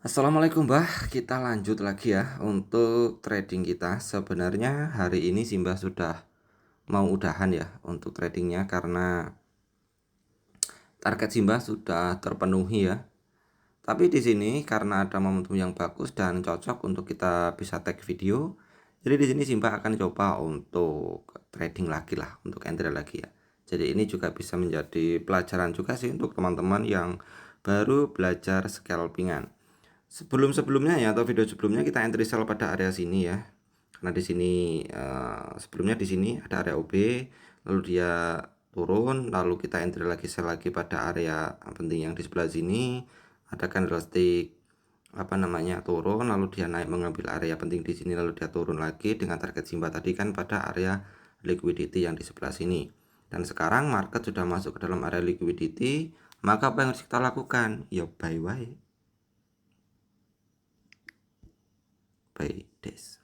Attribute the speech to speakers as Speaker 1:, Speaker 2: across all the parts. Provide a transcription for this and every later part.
Speaker 1: Assalamualaikum Mbah, kita lanjut lagi ya untuk trading kita. Sebenarnya hari ini Simbah sudah mau udahan ya untuk tradingnya karena target Simbah sudah terpenuhi ya. Tapi di sini karena ada momentum yang bagus dan cocok untuk kita bisa tag video. Jadi di sini Simbah akan coba untuk trading lagi lah, untuk entry lagi ya. Jadi ini juga bisa menjadi pelajaran juga sih untuk teman-teman yang baru belajar scalpingan. Sebelumnya ya atau video sebelumnya kita entry sell pada area sini ya. Karena di sini sebelumnya di sini ada area OB, lalu dia turun, lalu kita entry lagi sell lagi pada area penting yang di sebelah sini. Ada candlestick turun, lalu dia naik mengambil area penting di sini, lalu dia turun lagi dengan target Simba tadi kan pada area liquidity yang di sebelah sini. Dan sekarang market sudah masuk ke dalam area liquidity, maka apa yang harus kita lakukan? Ya buy way. By this.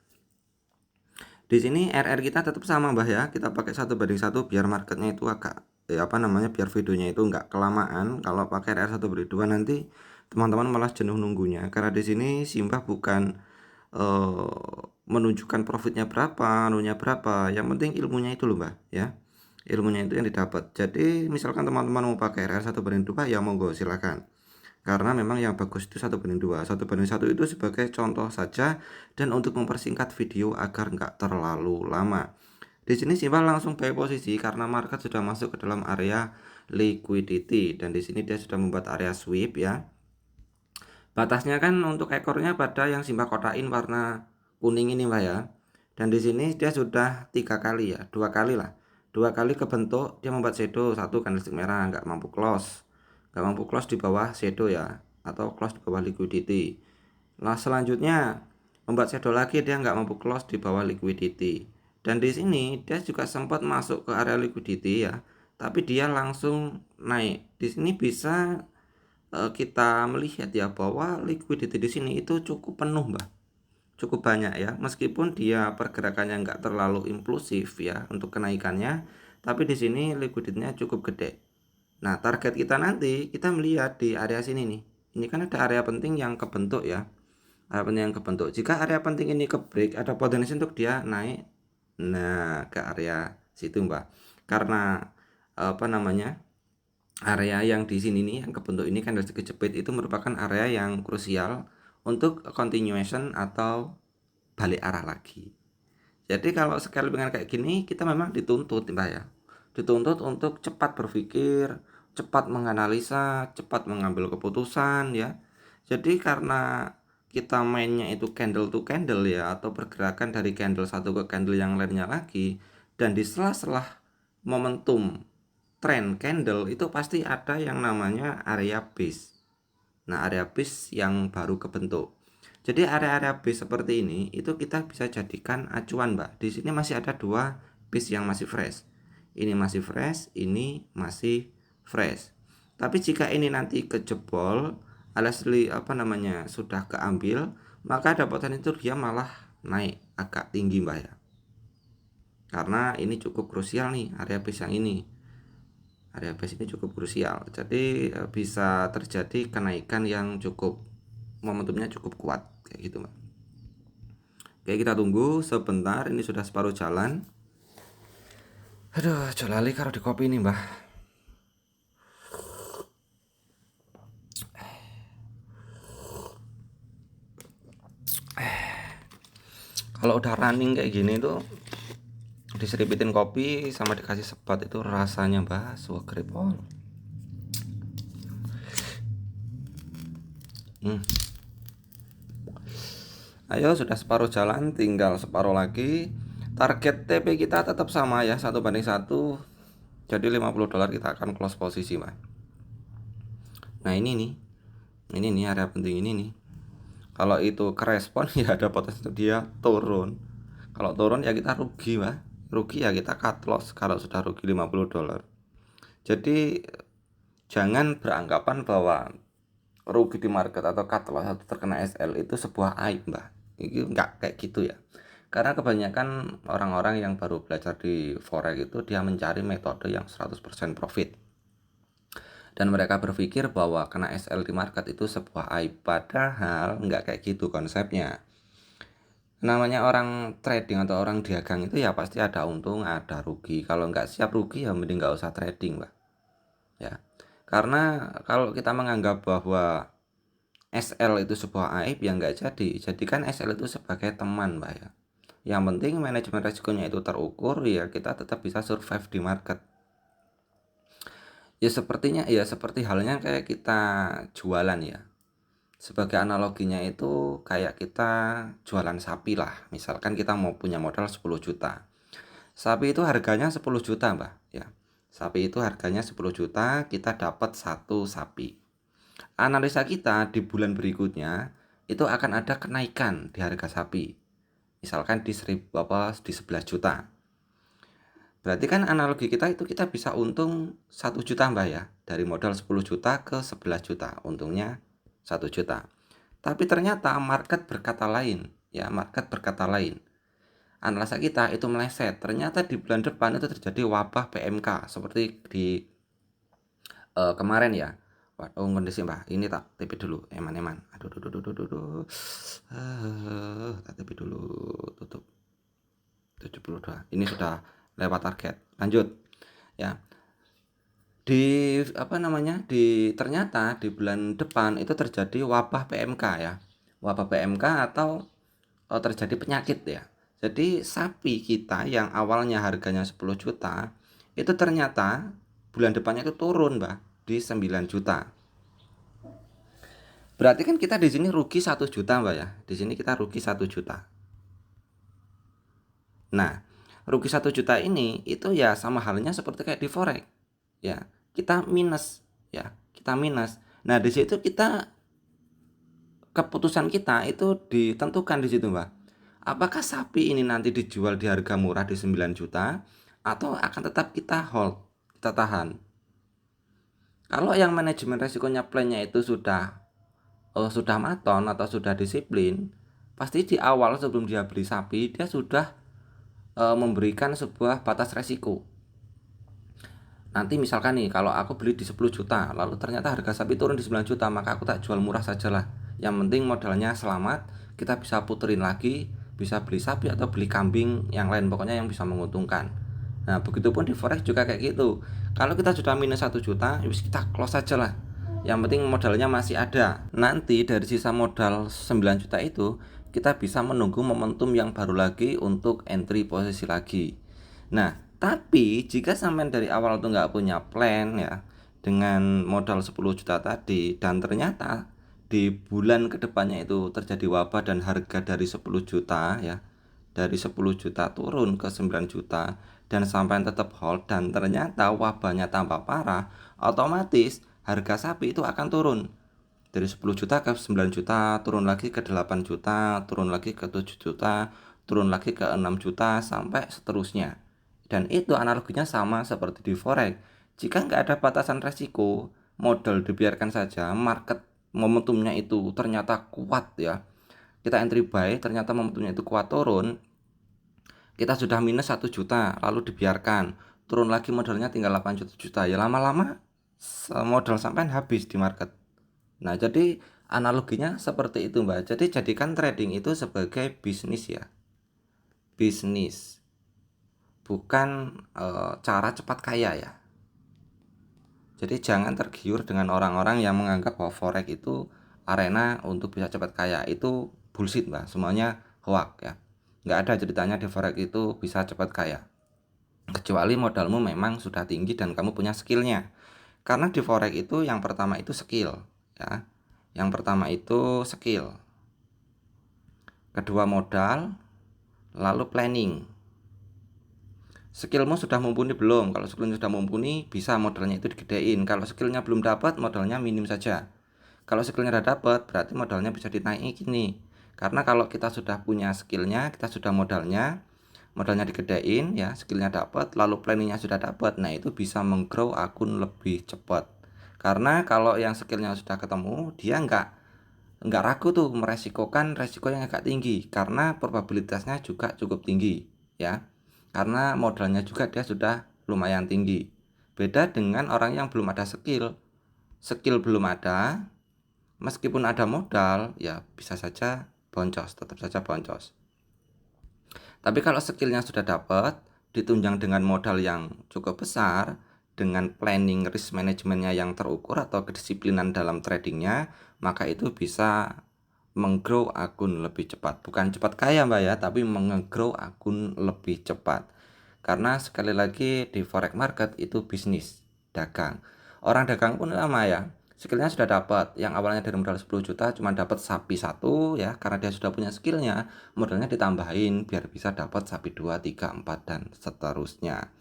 Speaker 1: Di sini RR kita tetap sama Mbah ya. Kita pakai 1:1 biar marketnya itu agak biar videonya itu enggak kelamaan. Kalau pakai RR 1:2 nanti teman-teman malah jenuh nunggunya. Karena di sini Simbah bukan menunjukkan profitnya berapa, anunya berapa. Yang penting ilmunya itu loh Mbah ya. Ilmunya itu yang didapat. Jadi misalkan teman-teman mau pakai RR 1:2 ya monggo silakan. Karena memang yang bagus itu 1:2. 1:1 itu sebagai contoh saja dan untuk mempersingkat video agar nggak terlalu lama. Di sini Simbah langsung buy posisi karena market sudah masuk ke dalam area liquidity dan di sini dia sudah membuat area sweep ya. Batasnya kan untuk ekornya pada yang Simbah kotakin warna kuning ini Mbak ya. Dan di sini dia sudah 3 kali ya, 2 kali lah. 2 kali kebentuk dia membuat shadow, satu candlestick merah nggak mampu close. Nggak mampu close di bawah shadow ya, atau close di bawah liquidity. Nah selanjutnya membuat shadow lagi, dia nggak mampu close di bawah liquidity. Dan di sini dia juga sempat masuk ke area liquidity ya, tapi dia langsung naik. Di sini bisa kita melihat ya bahwa liquidity di sini itu cukup penuh Mbak, cukup banyak ya, meskipun dia pergerakannya nggak terlalu impulsif ya untuk kenaikannya, tapi di sini liquidity-nya cukup gede. Nah target kita nanti kita melihat di area sini nih, ini kan ada area penting yang kebentuk ya, area penting yang kebentuk. Jika area penting ini ke break, ada potensi untuk dia naik nah ke area situ Mbak, karena area yang di sini nih yang kebentuk ini kan dari kejepit itu merupakan area yang krusial untuk continuation atau balik arah lagi. Jadi kalau sekali dengan kayak gini kita memang dituntut Mbak ya, dituntut untuk cepat berpikir, cepat menganalisa, cepat mengambil keputusan ya. Jadi karena kita mainnya itu candle to candle ya, atau pergerakan dari candle satu ke candle yang lainnya lagi, dan di sela-sela momentum trend candle itu pasti ada yang namanya area base. Nah area base yang baru kebentuk. Jadi area-area base seperti ini itu kita bisa jadikan acuan Mbak. Di sini masih ada 2 base yang masih fresh. Ini masih fresh, ini masih fresh. Tapi jika ini nanti kejebol alias sudah keambil, maka ada potensi itu dia malah naik agak tinggi Mbak ya. Karena ini cukup krusial nih area base yang ini. Area base ini cukup krusial. Jadi bisa terjadi kenaikan yang cukup momentumnya cukup kuat kayak gitu Mbak. Oke kita tunggu sebentar, ini sudah separuh jalan. Aduh jolali karo di kopi ini Mbak. Kalau udah running kayak gini tuh diseripitin kopi sama dikasih sebat itu rasanya Mbak suwe pol. Ayo sudah separuh jalan, tinggal separuh lagi. Target TP kita tetap sama ya, 1:1. Jadi $50 kita akan close posisi Mbak. Nah ini nih area penting ini nih. Kalau itu kerespon ya ada potensi dia turun. Kalau turun ya kita rugi Mbak. Rugi ya kita cut loss kalau sudah rugi $50. Jadi jangan beranggapan bahwa rugi di market atau cut loss atau terkena SL itu sebuah aib Mbak. Itu enggak kayak gitu ya. Karena kebanyakan orang-orang yang baru belajar di forex itu dia mencari metode yang 100% profit. dan mereka berpikir bahwa kena SL di market itu sebuah aib, padahal nggak kayak gitu konsepnya. Namanya orang trading atau orang dagang itu ya pasti ada untung ada rugi. Kalau nggak siap rugi ya mending nggak usah trading, Mbak, ya. Karena kalau kita menganggap bahwa SL itu sebuah aib ya nggak jadi. Jadikan SL itu sebagai teman, Mbak, ya. Yang penting manajemen resikonya itu terukur, ya kita tetap bisa survive di market. Ya sepertinya ya seperti halnya kayak kita jualan ya. Sebagai analoginya itu kayak kita jualan sapi lah. Misalkan kita mau punya modal 10 juta. Sapi itu harganya 10 juta, Mbak, ya. Sapi itu harganya 10 juta, kita dapat satu sapi. Analisa kita di bulan berikutnya itu akan ada kenaikan di harga sapi. Misalkan di 11 juta. Berarti kan analogi kita itu kita bisa untung 1 juta, Mbak, ya. Dari modal 10 juta ke 11 juta, untungnya 1 juta. Tapi ternyata market berkata lain, ya, market berkata lain. Analisa kita itu meleset. Ternyata di bulan depan itu terjadi wabah PMK seperti di kemarin ya. Oh, kondisi, Mbak. Ini tak TP dulu, eman-eman. Aduh, aduh, aduh, aduh, aduh. Tak TP dulu, tutup. 72. Ini sudah lewat target. Lanjut, ya. Di ternyata di bulan depan itu terjadi wabah PMK, ya. Wabah PMK atau terjadi penyakit, ya. Jadi sapi kita yang awalnya harganya 10 juta itu ternyata bulan depannya itu turun, Mbak, di 9 juta. Berarti kan kita di sini rugi 1 juta, Mbak, ya. Di sini kita rugi 1 juta. Nah, rugi 1 juta ini itu ya sama halnya seperti kayak di forex. Ya, kita minus, ya. Kita minus. Nah, di situ keputusan kita itu ditentukan di situ, Mbak. Apakah sapi ini nanti dijual di harga murah di 9 juta atau akan tetap kita hold, kita tahan. Kalau yang manajemen resikonya plannya itu sudah maton atau sudah disiplin, pasti di awal sebelum dia beli sapi dia sudah memberikan sebuah batas resiko. Nanti misalkan nih kalau aku beli di 10 juta lalu ternyata harga sapi turun di 9 juta, maka aku tak jual murah sajalah. Yang penting modalnya selamat, kita bisa puterin lagi, bisa beli sapi atau beli kambing yang lain, pokoknya yang bisa menguntungkan. Nah, begitupun di forex juga kayak gitu. Kalau kita sudah minus 1 juta, kita close saja lah. Yang penting modalnya masih ada. Nanti dari sisa modal 9 juta itu kita bisa menunggu momentum yang baru lagi untuk entry posisi lagi. Nah, tapi jika sampai dari awal tuh nggak punya plan ya dengan modal 10 juta tadi dan ternyata di bulan kedepannya itu terjadi wabah dan harga dari 10 juta ya, dari 10 juta turun ke 9 juta dan sampai tetap hold dan ternyata wabahnya tambah parah, otomatis harga sapi itu akan turun dari 10 juta ke 9 juta, turun lagi ke 8 juta, turun lagi ke 7 juta, turun lagi ke 6 juta sampai seterusnya. Dan itu analoginya sama seperti di forex. Jika nggak ada batasan resiko, modal dibiarkan saja, market momentumnya itu ternyata kuat ya. Kita entry buy, ternyata momentumnya itu kuat turun, kita sudah minus 1 juta, lalu dibiarkan. Turun lagi modalnya tinggal 8 juta. Ya lama-lama modal sampai habis di market. Nah, jadi analoginya seperti itu, Mbak. Jadi jadikan trading itu sebagai bisnis ya. Bisnis. Bukan cara cepat kaya ya. Jadi jangan tergiur dengan orang-orang yang menganggap bahwa forex itu arena untuk bisa cepat kaya. Itu bullshit, Mbak. Semuanya hoax ya. Nggak ada ceritanya di forex itu bisa cepat kaya. Kecuali modalmu memang sudah tinggi dan kamu punya skillnya. Karena di forex itu yang pertama itu skill ya. Yang pertama itu skill. Kedua modal, lalu planning. Skillmu sudah mumpuni belum? Kalau skillnya sudah mumpuni, bisa modalnya itu digedein. Kalau skillnya belum dapat, modalnya minim saja. Kalau skillnya udah dapat, berarti modalnya bisa dinaikin nih. Karena kalau kita sudah punya skillnya, kita sudah modalnya digedein ya, skillnya dapat, lalu planningnya sudah dapat. Nah, itu bisa menggrow akun lebih cepat. Karena kalau yang skillnya sudah ketemu, dia nggak ragu tuh meresikokan resiko yang agak tinggi karena probabilitasnya juga cukup tinggi ya. Karena modalnya juga dia sudah lumayan tinggi. Beda dengan orang yang belum ada skill. skill belum ada, meskipun ada modal, ya bisa saja boncos, tetap saja boncos. Tapi kalau skillnya sudah dapat, ditunjang dengan modal yang cukup besar, dengan planning risk manajemennya yang terukur atau kedisiplinan dalam tradingnya, maka itu bisa menggrow akun lebih cepat. Bukan cepat kaya Mbak ya, tapi menggrow akun lebih cepat. Karena sekali lagi di forex market itu bisnis, dagang. Orang dagang pun sama ya. Skillnya sudah dapat, yang awalnya dari modal 10 juta cuma dapat sapi satu ya, karena dia sudah punya skillnya, modalnya ditambahin biar bisa dapat sapi 2, 3, 4 dan seterusnya.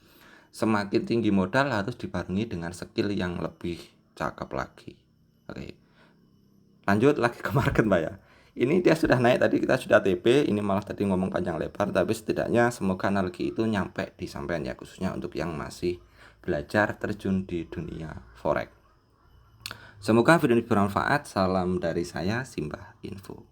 Speaker 1: Semakin tinggi modal harus dibarengi dengan skill yang lebih cakep lagi. Oke, lanjut lagi ke market Mbak ya. Ini dia sudah naik tadi, kita sudah TP, ini malah tadi ngomong panjang lebar, tapi setidaknya semoga analogi itu nyampe di sampean ya, khususnya untuk yang masih belajar terjun di dunia forex. Semoga video ini bermanfaat. Salam dari saya, Simbah Info.